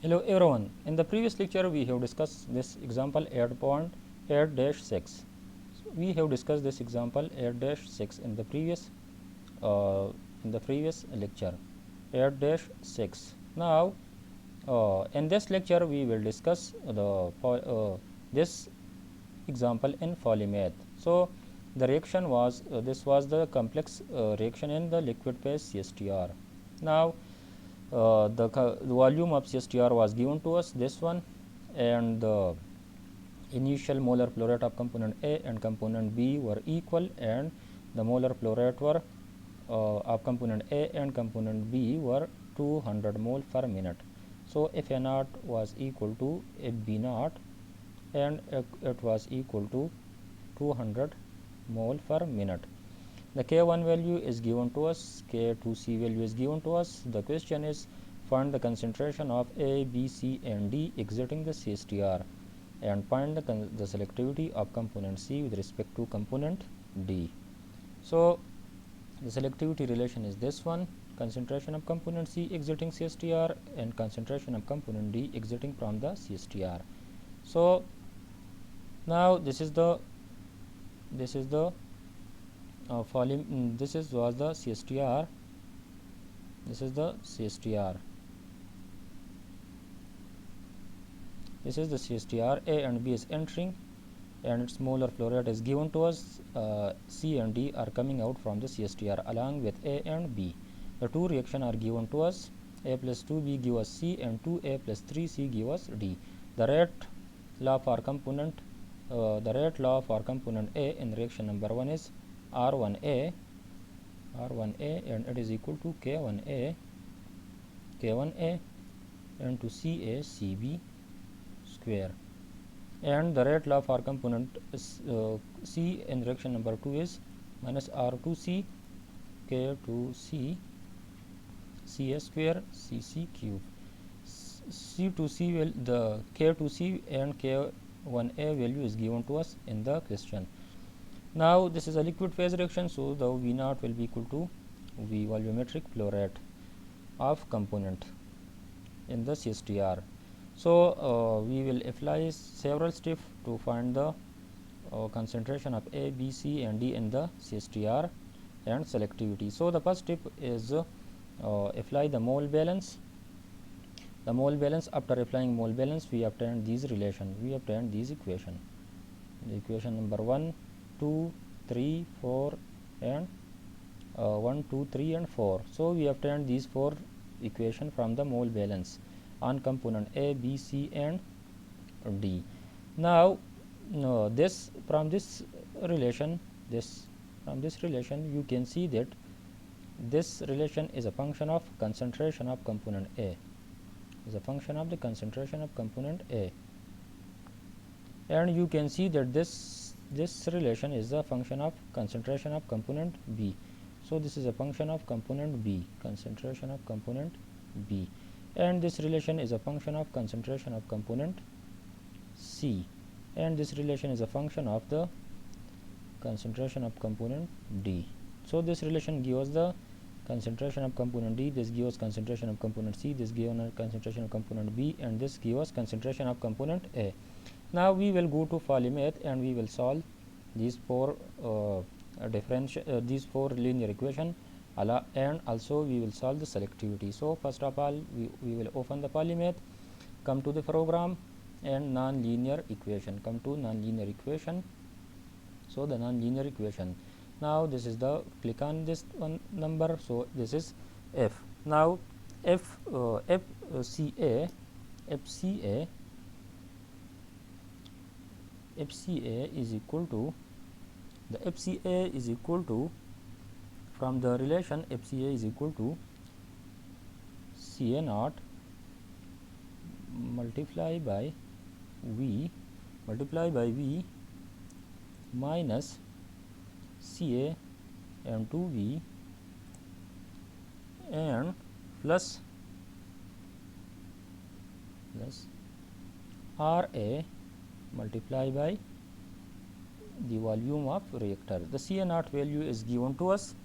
Hello everyone. In the previous lecture, we have discussed this example 8.8-6. We have discussed this example 8-6 uh, in the previous lecture 8-6. Now, in this lecture, we will discuss this example in polymath. So, the reaction was this was the complex reaction in the liquid phase CSTR. Now, the volume of CSTR was given to us, this one, and the initial molar flow rate of component A and component B were equal, and the molar flow rate were of component A and component B were 200 mole per minute. So, if A naught was equal to if B naught, and it was equal to 200 mole per minute. The K1 value is given to us, K2C value is given to us. The question is, find the concentration of A, B, C and D exiting the CSTR, and find the selectivity of component C with respect to component D. So, the selectivity relation is this one: concentration of component C exiting CSTR and concentration of component D exiting from the CSTR. So, now this is the this was the CSTR. This is the CSTR. This is the CSTR. A and B is entering, and its molar flow rate is given to us. C and D are coming out from the CSTR along with A and B. The two reactions are given to us. A plus 2B give us C, and 2A plus 3C give us D. The rate law for component A in reaction number 1 is R1A, and it is equal to K1A into CA CB square, and the rate law for component C in reaction number 2 is minus R2C K2C CA square CC cube. C2C will the K2C and K1A value is given to us in the question. Now, this is a liquid phase reaction, so the V naught will be equal to V volumetric flow rate of component in the CSTR. So, we will apply several steps to find the concentration of A, B, C and D in the CSTR and selectivity. So, the first step is apply the mole balance. The mole balance, after applying mole balance, we obtained these relation, we obtained these equation. The equation number 1, 2, 3, 4 and 1, 2, 3 and 4. So, we obtained these 4 equation from the mole balance on component A, B, C and D. Now, from this relation you can see that this relation is a function of concentration of component A, and you can see that this relation is a function of concentration of component B. So, this is a function of component B, concentration of component B, and this relation is a function of concentration of component C, and this relation is a function of the concentration of component D. So, this relation gives the concentration of component D, this gives concentration of component C, this gives concentration of component B, and this gives concentration of component A. Now, we will go to polymath and we will solve these four linear equation, and also we will solve the selectivity. So, first of all, we will open the polymath, come to the program and non-linear equation, So, the non-linear equation. Now, this is the click on this one number. So, this is F. Now, FCA is equal to from the relation FCA is equal to CA naught multiply by V minus CA m2 V and plus RA multiply by the volume of reactor. The CA naught value is given to us.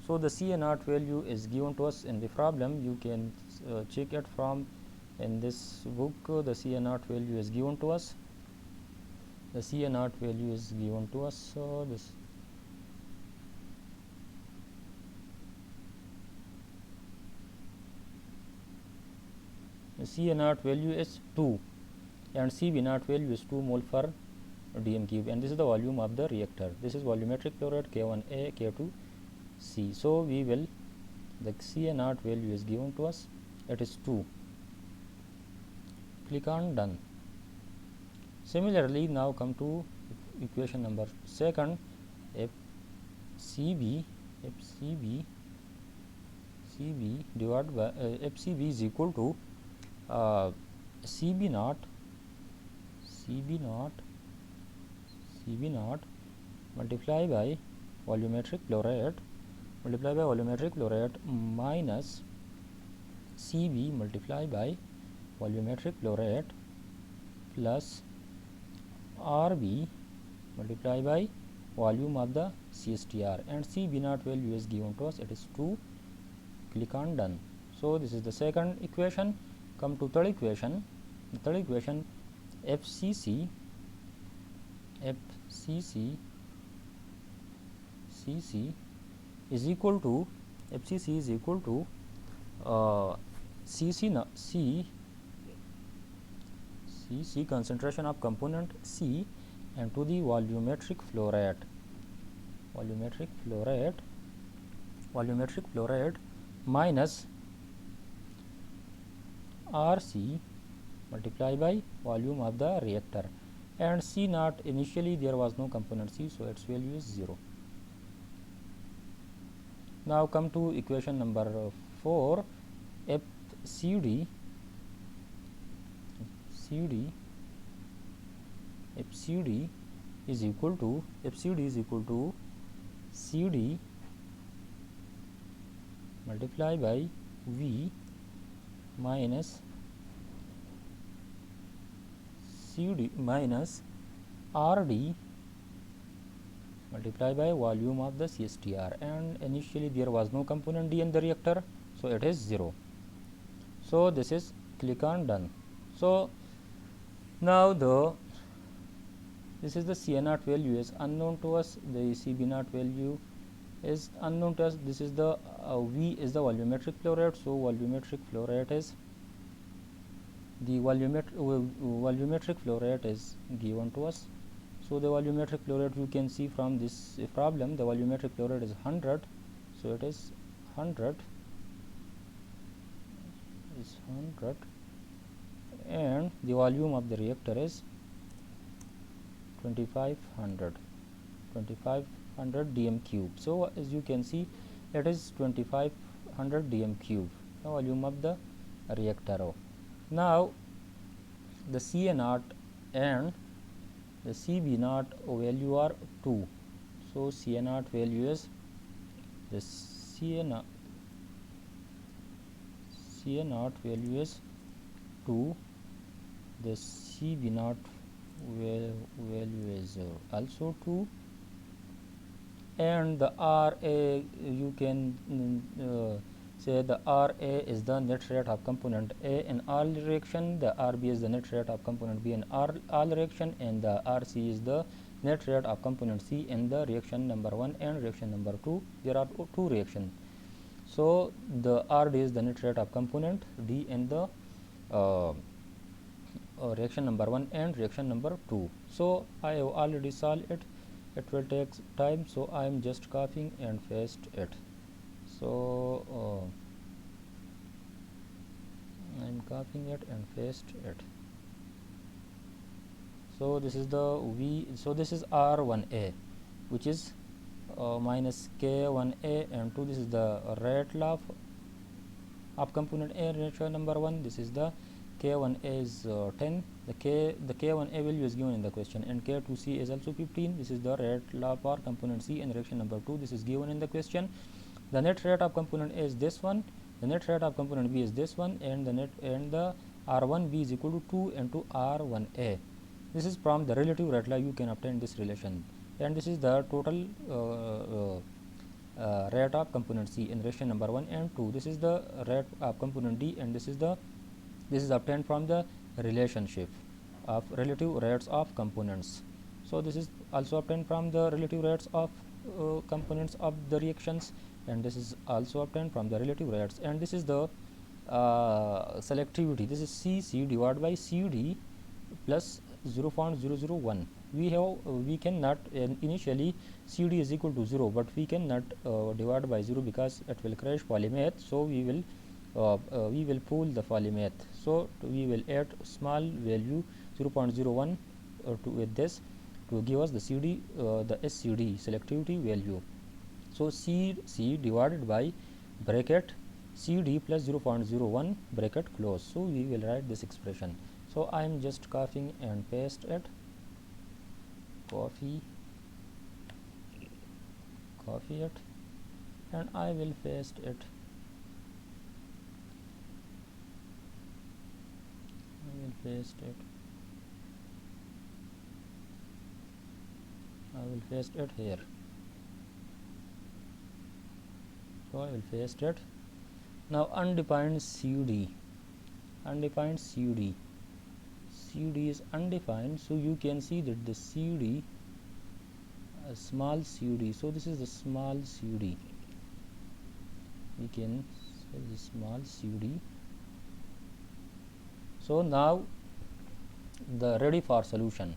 So, the CA naught value is given to us in the problem. You can check it from In this book, the CNR value is given to us. The CNR value is given to us. So this the CNR value is 2 and CB0 value is 2 mole per dm cube, and this is the volume of the reactor. This is volumetric flow rate K1A, K2C. So we will, the CNR value is given to us, it is 2. Click on done. Similarly, now come to equation number 2. If CB divided by if CB is equal to CB naught multiply by volumetric flow rate minus CB multiply by volumetric flow rate plus RB multiply by volume of the CSTR, and CB0 value is given to us, it is 2. Click on done. So this is the second equation. Come to third equation. The third equation, FCC is equal to CC concentration of component C and to the volumetric flow rate minus RC multiply by volume of the reactor, and C naught, initially there was no component C, so its value is 0. Now come to equation number 4. If CD is equal to CD multiply by V minus CD minus RD multiply by volume of the CSTR, and initially there was no component D in the reactor, so it is 0. So this is, click on done. So now this is the CNR value is unknown to us, the CB0 value is unknown to us. This is the V is the volumetric flow rate, so volumetric flow rate is volumetric flow rate is given to us. So the volumetric flow rate, you can see from this problem, the volumetric flow rate is 100, so it is 100 and the volume of the reactor is 2500 dm cube. So as you can see, it is 2500 dm cube, the volume of the reactor. Now the CA0 and the CB0 value are 2. So CA0 value is the CA0 value is 2, the CB0 value is also 2, and the RA, you can say the RA is the net rate of component A in all reaction, the RB is the net rate of component B in all reaction, and the RC is the net rate of component C in the reaction number 1 and reaction number 2. There are 2 reactions. So the RD is the net rate of component D in the reaction number 1 and reaction number 2. So I have already solved it. It will take time, so I am just copying and paste it. So I am copying it and paste it. So this is the V. So this is R1A, which is minus K1A, and 2. This is the rate law of component A, reaction number 1. This is the K1A is 10. The K1A value is given in the question, and K2C is also 15. This is the rate law for component C in reaction number 2. This is given in the question. The net rate of component A is this one, the net rate of component B is this one, and the R1B is equal to 2 into R1A. This is from the relative rate law you can obtain this relation, and this is the total rate of component C in reaction number 1 and 2. This is the rate of component D, and this is the This is obtained from the relationship of relative rates of components. So this is also obtained from the relative rates of components of the reactions, and this is also obtained from the relative rates, and this is the selectivity. This is Cc divided by Cd plus 0.001. We cannot initially Cd is equal to 0, but we cannot divide by 0 because it will crash polymath. So we will pull the polymath. So we will add small value 0.01 to with this to give us the CD the SCD selectivity value. So C divided by bracket CD plus 0.01 bracket close. So we will write this expression. So I am just copying and paste it. Copy it, and I will paste it. I will paste it here. So I will paste it. Now undefined CD. CD is undefined, so you can see that the CD, small CD. So this is the small CD. We can say the small CD. So now the ready for solution.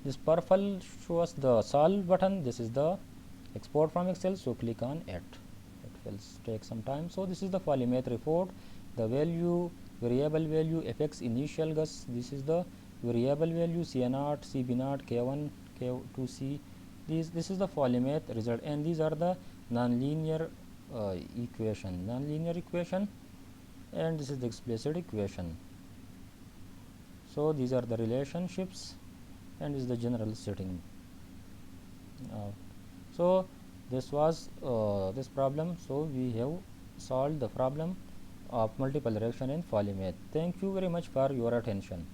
This purple shows the solve button. This is the export from Excel. So click on it. It will take some time. So this is the polymath report. The variable value fx initial gas. This is the variable value C0, CB0, K1, K2C. This is the polymath result, and these are the nonlinear equation, and this is the explicit equation. So these are the relationships, and this is the general setting. So this was this problem. So we have solved the problem of multiple reaction in polymath. Thank you very much for your attention.